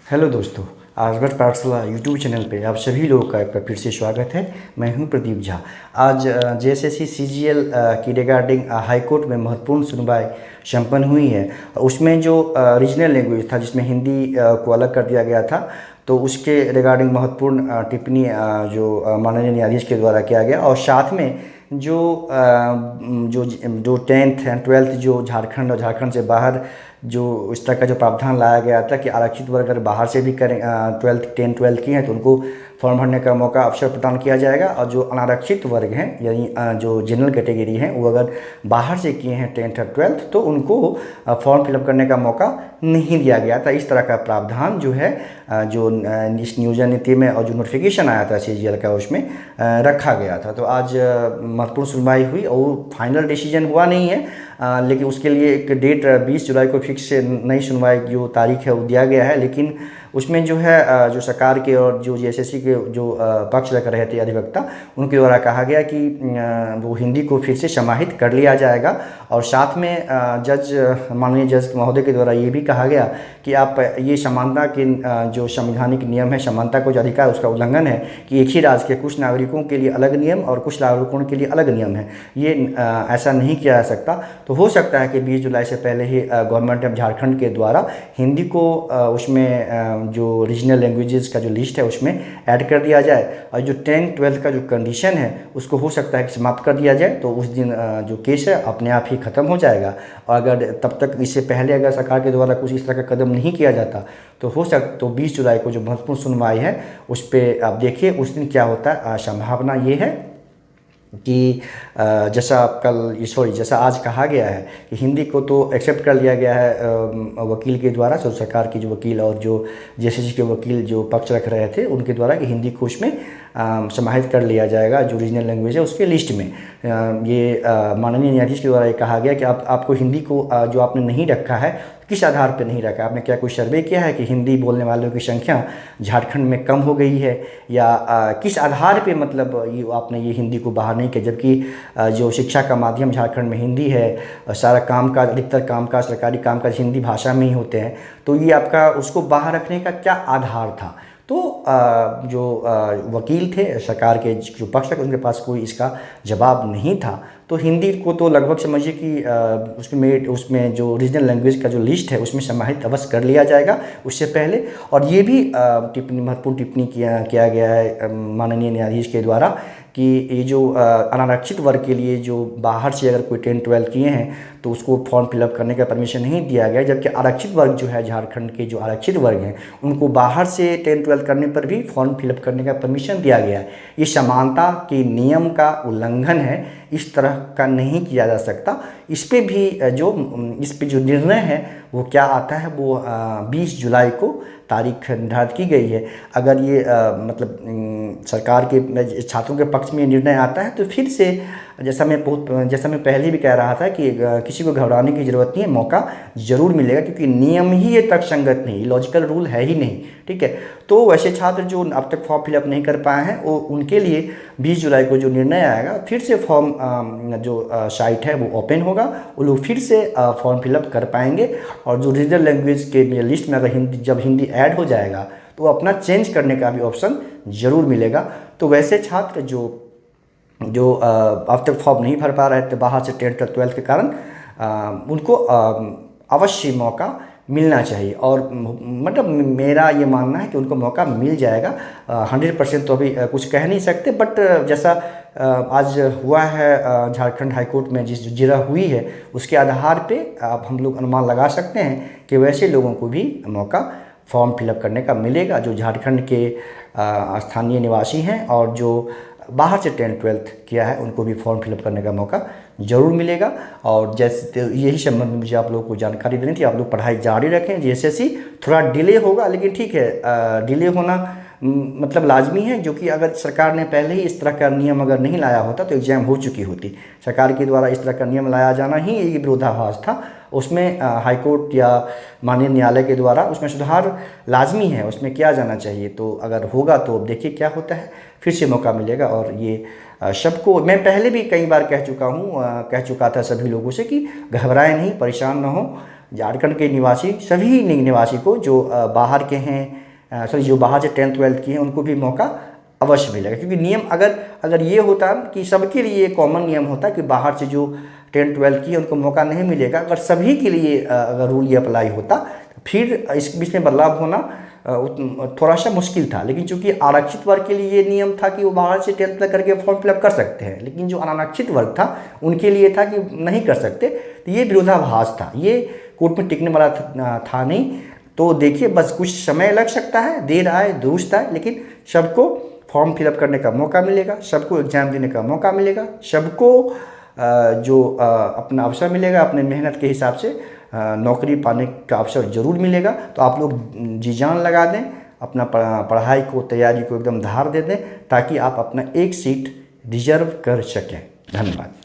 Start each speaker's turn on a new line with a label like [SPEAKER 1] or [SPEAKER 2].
[SPEAKER 1] Hello दोस्तों, आर्यभट्ट पाठशाला YouTube channel पे आप सभी लोगों का एक बार फिर से स्वागत है। मैं हूं प्रदीप झा। आज जेएसएससी सीजीएल की रिगार्डिंग हाई कोर्ट में महत्वपूर्ण सुनवाई संपन्न हुई है। उसमें जो रीजनल लैंग्वेज था, जिसमें हिंदी को अलग कर दिया गया था, तो उसके रिगार्डिंग महत्वपूर्ण टिप्पणी जो माननीय न्यायाधीश के द्वारा किया गया। और साथ में जो जो जो 10th एंड 12th जो झारखंड और झारखंड से बाहर जो इस तरह का जो प्रावधान लाया गया था कि आरक्षित वर्ग अगर बाहर से भी करें 10th 12th की हैं तो उनको फॉर्म भरने का मौका अवसर प्रदान किया जाएगा। और जो अनारक्षित वर्ग हैं यानी जो जनरल कैटेगरी हैं वो अगर बाहर से किए हैं 10th और 12th तो उनको फॉर्म फिलअप करने का मौका नहीं दिया गया था। इस तरह का प्रावधान जो है जो इस नियोजन नीति में और जो नोटिफिकेशन आया था सीजीएल का उसमें रखा गया था। तो आज महत्वपूर्ण सुनवाई हुई और फाइनल डिसीजन हुआ नहीं है, लेकिन उसके लिए एक डेट 20 जुलाई को फिक्स नई सुनवाई जो तारीख है वो दिया गया है। लेकिन उसमें जो है जो सरकार के और जो जेएसएससी के जो पक्ष रख रहे थे अधिवक्ता, उनके द्वारा कहा गया कि वो हिंदी को फिर से समाहित कर लिया जाएगा। और साथ में माननीय जज महोदय के द्वारा ये भी कहा गया कि आप ये समानता के जो संवैधानिक नियम है, समानता को जो अधिकार उसका उल्लंघन है कि एक ही राज्य के कुछ नागरिकों के लिए अलग नियम और कुछ नागरिकों के लिए अलग नियम है, ये ऐसा नहीं किया जा सकता। तो हो सकता है कि 20 जुलाई से पहले ही गवर्नमेंट ऑफ झारखंड के द्वारा हिंदी को उसमें जो रीजनल लैंग्वेजेस का जो लिस्ट है उसमें ऐड कर दिया जाए। और जो 10th 12th का जो कंडीशन है उसको हो सकता है कि समाप्त कर दिया जाए, तो उस दिन जो केस है अपने आप ही ख़त्म हो जाएगा। और अगर तब तक इससे पहले अगर सरकार के द्वारा कुछ इस तरह का कदम नहीं किया जाता तो 20 जुलाई को जो महत्वपूर्ण सुनवाई है उस पर आप देखिए उस दिन क्या होता है। संभावना ये है कि जैसा आज कहा गया है कि हिंदी को तो एक्सेप्ट कर लिया गया है वकील के द्वारा, तो सरकार की जो वकील और जो जेएसएससी के वकील जो पक्ष रख रहे थे उनके द्वारा कि हिंदी को उसमें समाहित कर लिया जाएगा जो रीजनल लैंग्वेज है उसके लिस्ट में। ये माननीय न्यायाधीश के द्वारा ये कहा गया कि आपको हिंदी को जो आपने नहीं रखा है, किस आधार पर नहीं रखा, आपने क्या कोई सर्वे किया है कि हिंदी बोलने वालों की संख्या झारखंड में कम हो गई है, या किस आधार पे मतलब ये आपने ये हिंदी को बाहर नहीं किया, जबकि जो शिक्षा का माध्यम झारखंड में हिंदी है, सारा कामकाज अधिकतर कामकाज सरकारी कामकाज हिंदी भाषा में ही होते हैं, तो ये आपका उसको बाहर रखने का क्या आधार था। तो जो वकील थे सरकार के जो पक्ष थे उनके पास कोई इसका जवाब नहीं था। तो हिंदी को तो लगभग समझिए कि उसमें जो रीजनल लैंग्वेज का जो लिस्ट है उसमें समाहित अवश्य कर लिया जाएगा उससे पहले। और ये भी महत्वपूर्ण टिप्पणी किया गया है माननीय न्यायाधीश के द्वारा कि ये जो अनारक्षित वर्ग के लिए जो बाहर से अगर कोई 10th 12th किए हैं तो उसको फॉर्म फिलअप करने का परमिशन नहीं दिया गया, जबकि आरक्षित वर्ग जो है झारखंड के जो आरक्षित वर्ग हैं उनको बाहर से 10th 12th करने पर भी फॉर्म फिलअप करने का परमिशन दिया गया है। ये समानता के नियम का उल्लंघन है, इस तरह का नहीं किया जा सकता। इस पे जो निर्णय है वो क्या आता है वो 20 जुलाई को तारीख निर्धारित की गई है। अगर ये सरकार के छात्रों के पक्ष में निर्णय आता है तो फिर से जैसा मैं पहले भी कह रहा था कि किसी को घबराने की ज़रूरत नहीं है, मौका ज़रूर मिलेगा, क्योंकि नियम ही ये तर्कसंगत नहीं, लॉजिकल रूल है ही नहीं। ठीक है, तो वैसे छात्र जो अब तक फॉर्म फिलअप नहीं कर पाए हैं वो उनके लिए 20 जुलाई को जो निर्णय आएगा फिर से फॉर्म जो साइट है वो ओपन होगा, वो लोग फिर से फॉर्म फिलअप कर पाएंगे। और जो रीजनल लैंग्वेज के लिस्ट में अगर जब हिंदी ऐड हो जाएगा तो अपना चेंज करने का भी ऑप्शन ज़रूर मिलेगा। तो वैसे छात्र जो अब तक फॉर्म नहीं भर पा रहे थे बाहर से 10th और 12th के कारण, उनको अवश्य मौका मिलना चाहिए। और मतलब मेरा ये मानना है कि उनको मौका मिल जाएगा। 100% तो अभी कुछ कह नहीं सकते, बट जैसा आज हुआ है झारखंड हाईकोर्ट में जिस जिरह हुई है उसके आधार पे अब हम लोग अनुमान लगा सकते हैं कि वैसे लोगों को भी मौका फॉर्म फिलअप करने का मिलेगा जो झारखंड के स्थानीय निवासी हैं, और जो बाहर से 10th 12th किया है उनको भी फॉर्म फिलअप करने का मौका ज़रूर मिलेगा। और जैसे यही संबंध में मुझे आप लोगों को जानकारी देनी थी। आप लोग पढ़ाई जारी रखें, जेएसएससी थोड़ा डिले होगा लेकिन ठीक है, डिले होना मतलब लाजमी है, जो कि अगर सरकार ने पहले ही इस तरह का नियम अगर नहीं लाया होता तो एग्ज़ाम हो चुकी होती। सरकार के द्वारा इस तरह का नियम लाया जाना ही एक विरोधाभास था। उसमें हाईकोर्ट या माननीय न्यायालय के द्वारा उसमें सुधार लाजमी है, उसमें किया जाना चाहिए। तो अगर होगा तो देखिए क्या होता है, फिर से मौका मिलेगा। और ये सबको मैं पहले भी कई बार कह चुका था सभी लोगों से कि घबराएं नहीं, परेशान ना हो, झारखंड के निवासी सभी निवासी को जो बाहर के हैं, जो बाहर से 10th 12th की हैं, उनको भी मौका अवश्य मिलेगा। क्योंकि नियम अगर ये होता कि सबके लिए कॉमन नियम होता कि बाहर से जो 10th 12th की है उनको मौका नहीं मिलेगा, अगर सभी के लिए अगर रूल ये अप्लाई होता, फिर इस बीच में बदलाव होना थोड़ा सा मुश्किल था। लेकिन चूंकि आरक्षित वर्ग के लिए ये नियम था कि वो बाहर से 10th तक करके फॉर्म फिलअप कर सकते हैं, लेकिन जो अनारक्षित वर्ग था उनके लिए था कि नहीं कर सकते। तो ये विरोधाभास था, ये कोर्ट में टिकने वाला था नहीं। तो देखिए, बस कुछ समय लग सकता है, देर आए दुरुस्त आए, लेकिन सबको फॉर्म फिलअप करने का मौका मिलेगा, सबको एग्ज़ाम देने का मौका मिलेगा, सबको जो अपना अवसर मिलेगा, अपने मेहनत के हिसाब से नौकरी पाने का अवसर ज़रूर मिलेगा। तो आप लोग जी जान लगा दें, अपना पढ़ाई को, तैयारी को एकदम धार दे दें, ताकि आप अपना एक सीट रिजर्व कर सकें। धन्यवाद।